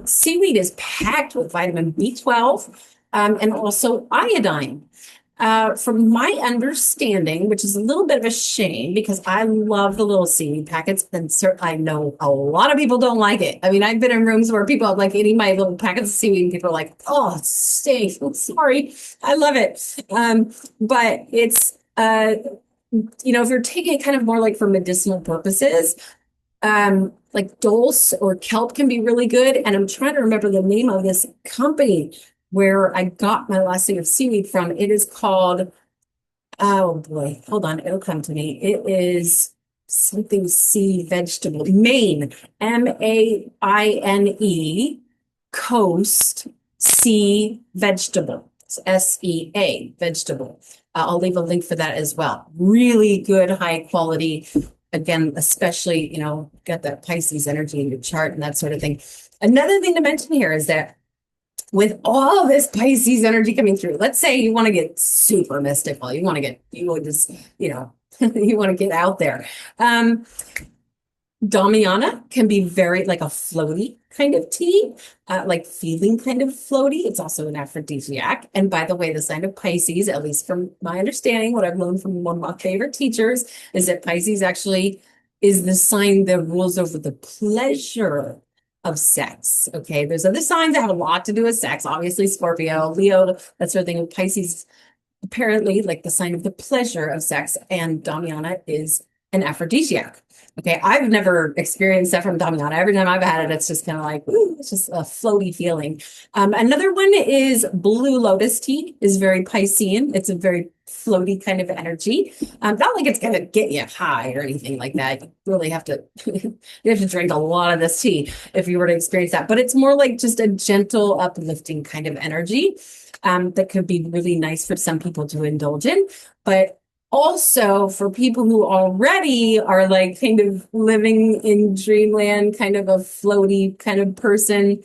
Seaweed is packed with vitamin B12 and also iodine. From my understanding, which is a little bit of a shame because I love the little seaweed packets, and I know a lot of people don't like it. I mean, I've been in rooms where people are like eating my little packets of seaweed and people are like, oh, it stinks. I'm sorry. I love it. But it's, if you're taking it kind of more like for medicinal purposes, like dulse or kelp can be really good. And I'm trying to remember the name of this company where I got my last thing of seaweed from. It is called, oh boy, hold on, it'll come to me. It is something sea vegetable, Maine, Maine, Coast Sea Vegetable. It's SEA, vegetable. I'll leave a link for that as well. Really good, high quality. Again, especially, got that Pisces energy in your chart and that sort of thing. Another thing to mention here is that with all this Pisces energy coming through, let's say you want to get super mystical. You want to just, you want to get out there. Damiana can be very like a floaty kind of tea, like feeling kind of floaty. It's also an aphrodisiac. And by the way, the sign of Pisces, at least from my understanding, what I've learned from one of my favorite teachers, is that Pisces actually is the sign that rules over the pleasure of sex. Okay, there's other signs that have a lot to do with sex. Obviously, Scorpio, Leo, that sort of thing. Pisces, apparently, like the sign of the pleasure of sex, and Damiana is an aphrodisiac. Okay, I've never experienced that from Damiana. Every time I've had it, it's just kind of like, ooh, it's just a floaty feeling. Another one is blue lotus tea, is very Piscean. It's a very floaty kind of energy. Not like it's going to get you high or anything like that. You really have to, you have to drink a lot of this tea if you were to experience that. But it's more like just a gentle, uplifting kind of energy that could be really nice for some people to indulge in. But also, for people who already are like kind of living in dreamland, kind of a floaty kind of person,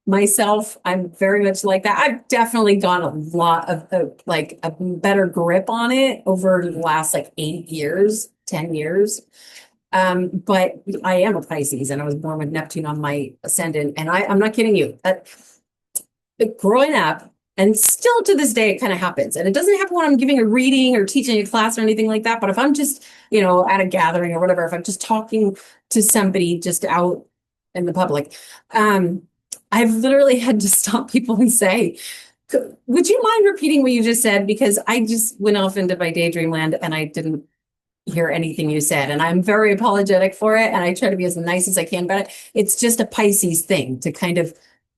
myself, I'm very much like that. I've definitely got a lot of like a better grip on it over the last like 8 years, 10 years. But I am a Pisces and I was born with Neptune on my ascendant. And I'm not kidding you. Growing up, and still to this day, it kind of happens. And it doesn't happen when I'm giving a reading or teaching a class or anything like that. But if I'm just, at a gathering or whatever, if I'm just talking to somebody just out in the public, I've literally had to stop people and say, would you mind repeating what you just said? Because I just went off into my daydream land and I didn't hear anything you said. And I'm very apologetic for it. And I try to be as nice as I can about it. It's just a Pisces thing to kind of,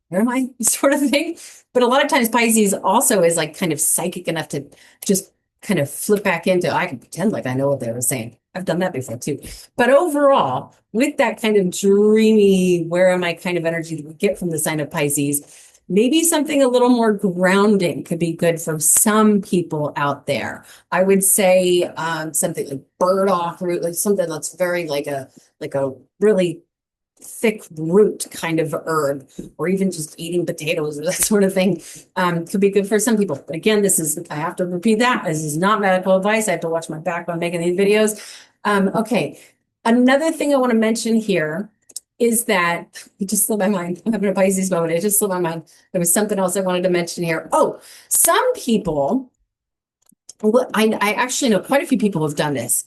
where am I sort of thing? But a lot of times Pisces also is like kind of psychic enough to just kind of flip back into, I can pretend like I know what they were saying. I've done that before too. But overall, with that kind of dreamy, where am I kind of energy that we get from the sign of Pisces, maybe something a little more grounding could be good for some people out there. I would say something like burdock root, like something that's very like a really thick root kind of herb, or even just eating potatoes or that sort of thing, could be good for some people. But again, I have to repeat that. This is not medical advice. I have to watch my back when making these videos. Okay. Another thing I want to mention here is that it just slipped my mind. I'm having a Pisces moment. It just slipped my mind. There was something else I wanted to mention here. Oh, some people, I actually know quite a few people who've done this,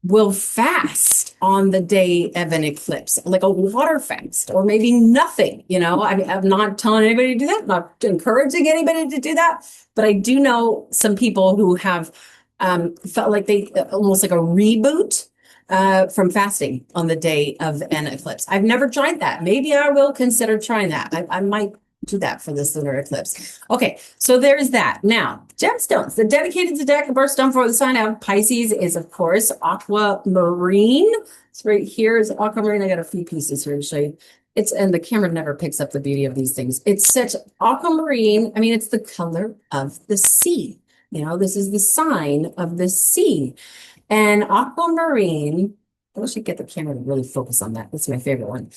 will fast on the day of an eclipse, like a water fast, or maybe nothing. I'm not telling anybody to do that, I'm not encouraging anybody to do that, but I do know some people who have felt like they almost like a reboot from fasting on the day of an eclipse. I've never tried that. Maybe I will consider trying that. I might do that for this lunar eclipse. Okay, so there's that. Now, gemstones. The dedicated zodiacal birthstone for the sign of Pisces is, of course, aquamarine. It's right here is aquamarine. I got a few pieces here to show you. And the camera never picks up the beauty of these things. It's such aquamarine. I mean, it's the color of the sea. This is the sign of the sea. And aquamarine, I wish I could get the camera to really focus on that. That's my favorite one.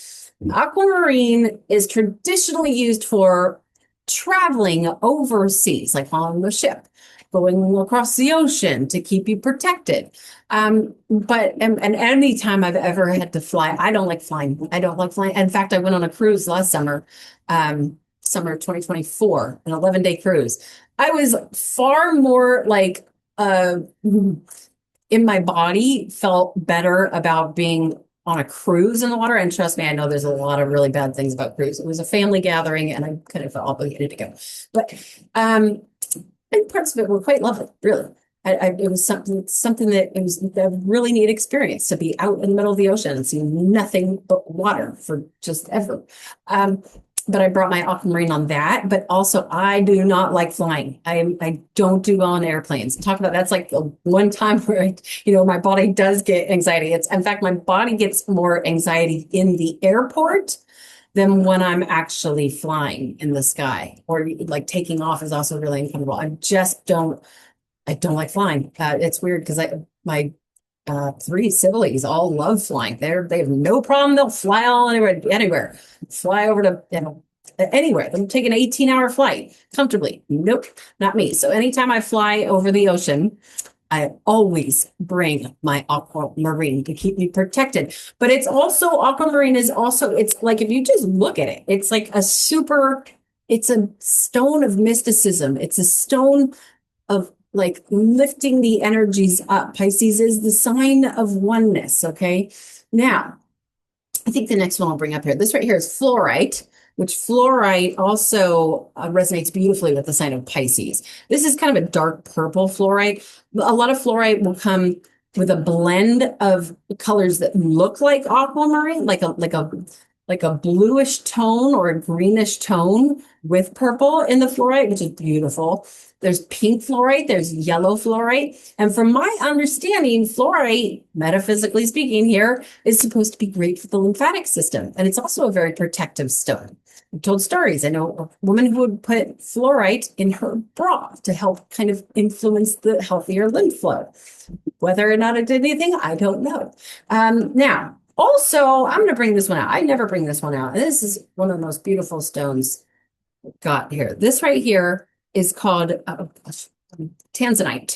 Aquamarine is traditionally used for traveling overseas, like on a ship, going across the ocean to keep you protected. But any time I've ever had to fly, I don't like flying. I don't like flying. In fact, I went on a cruise last summer, summer of 2024, an 11-day cruise. I was far more like in my body, felt better about being on a cruise in the water. And trust me, I know there's a lot of really bad things about cruise. It was a family gathering and I kind of felt obligated to go. But and parts of it were quite lovely, really. It was something that it was a really neat experience to be out in the middle of the ocean and see nothing but water for just ever. But I brought my aquamarine on that. But also, I do not like flying. I don't do well on airplanes. Talk about that's like the one time where my body does get anxiety. In fact, my body gets more anxiety in the airport than when I'm actually flying in the sky, or like taking off is also really uncomfortable. I don't like flying. It's weird because my 3 civilies all love flying. They have no problem. They'll fly all anywhere, fly over to anywhere. I'm taking an 18-hour flight comfortably. Nope, not me. So anytime I fly over the ocean, I always bring my aquamarine to keep me protected. But it's also, aquamarine is also, it's like, if you just look at it, it's like it's a stone of mysticism. It's a stone of like lifting the energies up. Pisces is the sign of oneness, okay? Now, I think the next one I'll bring up here, this right here is fluorite, which fluorite also resonates beautifully with the sign of Pisces. This is kind of a dark purple fluorite. A lot of fluorite will come with a blend of colors that look like aquamarine, like a bluish tone or a greenish tone with purple in the fluorite, which is beautiful. There's pink fluorite, there's yellow fluorite. And from my understanding, fluorite, metaphysically speaking here, is supposed to be great for the lymphatic system. And it's also a very protective stone. I've told stories. I know a woman who would put fluorite in her bra to help kind of influence the healthier lymph flow. Whether or not it did anything, I don't know. Now, also, I'm going to bring this one out. I never bring this one out. This is one of the most beautiful stones I've got here. This right here is called tanzanite.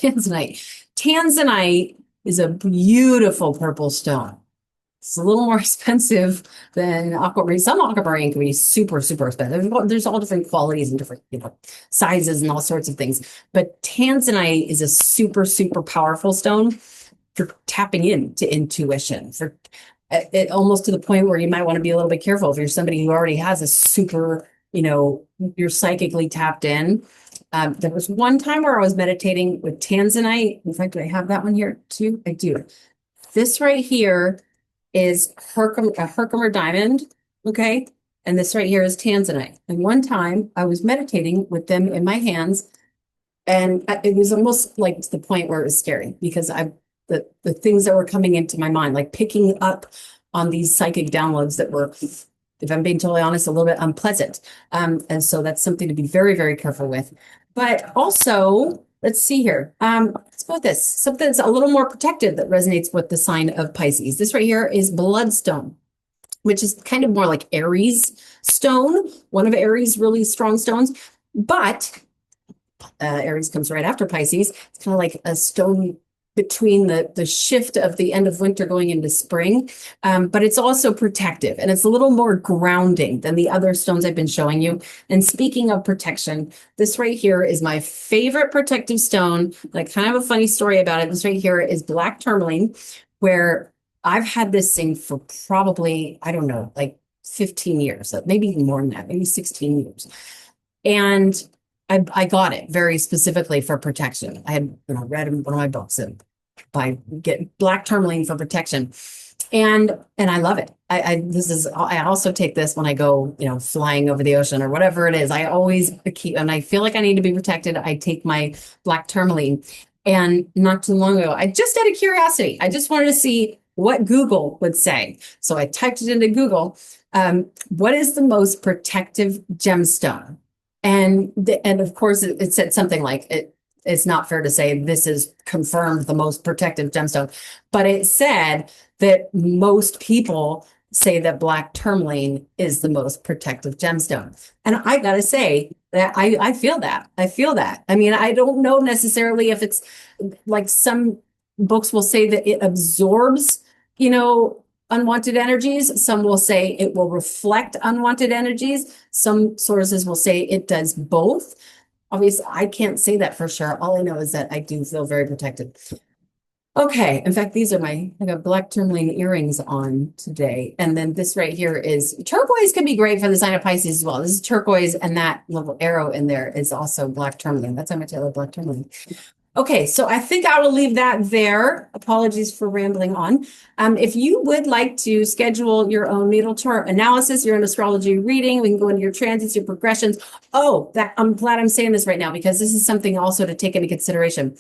Tanzanite is a beautiful purple stone. It's a little more expensive than aquamarine. Some aquamarine can be super, super expensive. There's all different qualities and different sizes and all sorts of things. But tanzanite is a super, super powerful stone for tapping into intuition, for it almost to the point where you might want to be a little bit careful if you're somebody who already has a super, you're psychically tapped in. There was one time where I was meditating with tanzanite. In fact, do I have that one here too? I do. This right here is a Herkimer diamond, okay? And this right here is tanzanite. And one time I was meditating with them in my hands, and it was almost like to the point where it was scary because the things that were coming into my mind, like picking up on these psychic downloads that were, if I'm being totally honest, a little bit unpleasant. And so that's something to be very, very careful with. But also, let's see here. Let's go with this. Something that's a little more protective that resonates with the sign of Pisces. This right here is Bloodstone, which is kind of more like Aries stone, one of Aries' really strong stones. But Aries comes right after Pisces. It's kind of like a stone between the shift of the end of winter going into spring, but it's also protective and it's a little more grounding than the other stones I've been showing you. And speaking of protection, this right here is my favorite protective stone. Like, kind of a funny story about it. This right here is black tourmaline, where I've had this thing for probably, I don't know, like 15 years, maybe even more than that, maybe 16 years. And I got it very specifically for protection. I had read in one of my books and get black tourmaline for protection, and I love it. I also take this when I go flying over the ocean or whatever it is. I always keep, and I feel like I need to be protected. I take my black tourmaline, and not too long ago, I just out of curiosity, I just wanted to see what Google would say. So I typed it into Google. What is the most protective gemstone? And of course, it said something like it's not fair to say this is confirmed the most protective gemstone, but it said that most people say that black tourmaline is the most protective gemstone. And I gotta say that I feel that. I feel that. I mean, I don't know necessarily if it's like some books will say that it absorbs, unwanted energies. Some will say it will reflect unwanted energies. Some sources will say it does both. Obviously, I can't say that for sure. All I know is that I do feel very protected. Okay, in fact, these are I got black tourmaline earrings on today. And then this right here is turquoise. Can be great for the sign of Pisces as well. This is turquoise, and that little arrow in there is also black tourmaline. That's how much I love black tourmaline. Okay, so I think I will leave that there. Apologies for rambling on. If you would like to schedule your own natal chart analysis, your own astrology reading, we can go into your transits, your progressions. Oh, I'm glad I'm saying this right now, because this is something also to take into consideration.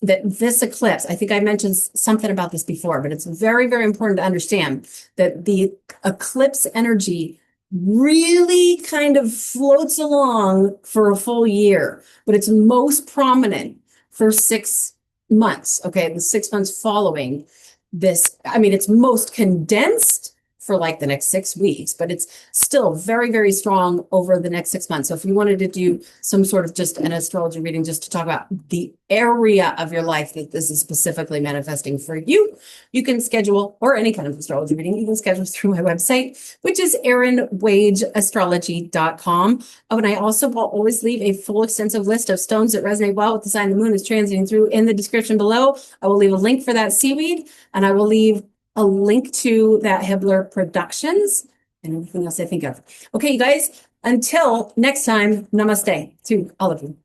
That this eclipse, I think I mentioned something about this before, but it's very, very important to understand that the eclipse energy really kind of floats along for a full year, but it's most prominent for 6 months. Okay, the 6 months following this, I mean, it's most condensed for like the next 6 weeks, but it's still very, very strong over the next 6 months. So if you wanted to do some sort of just an astrology reading, just to talk about the area of your life that this is specifically manifesting for you, you can schedule, or any kind of astrology reading, you can schedule through my website, which is erinwageastrology.com. Oh, and I also will always leave a full extensive list of stones that resonate well with the sign the moon is transiting through in the description below. I will leave a link for that seaweed, and I will leave a link to that Hibbler Productions and everything else I think of. Okay, you guys, until next time, namaste to all of you.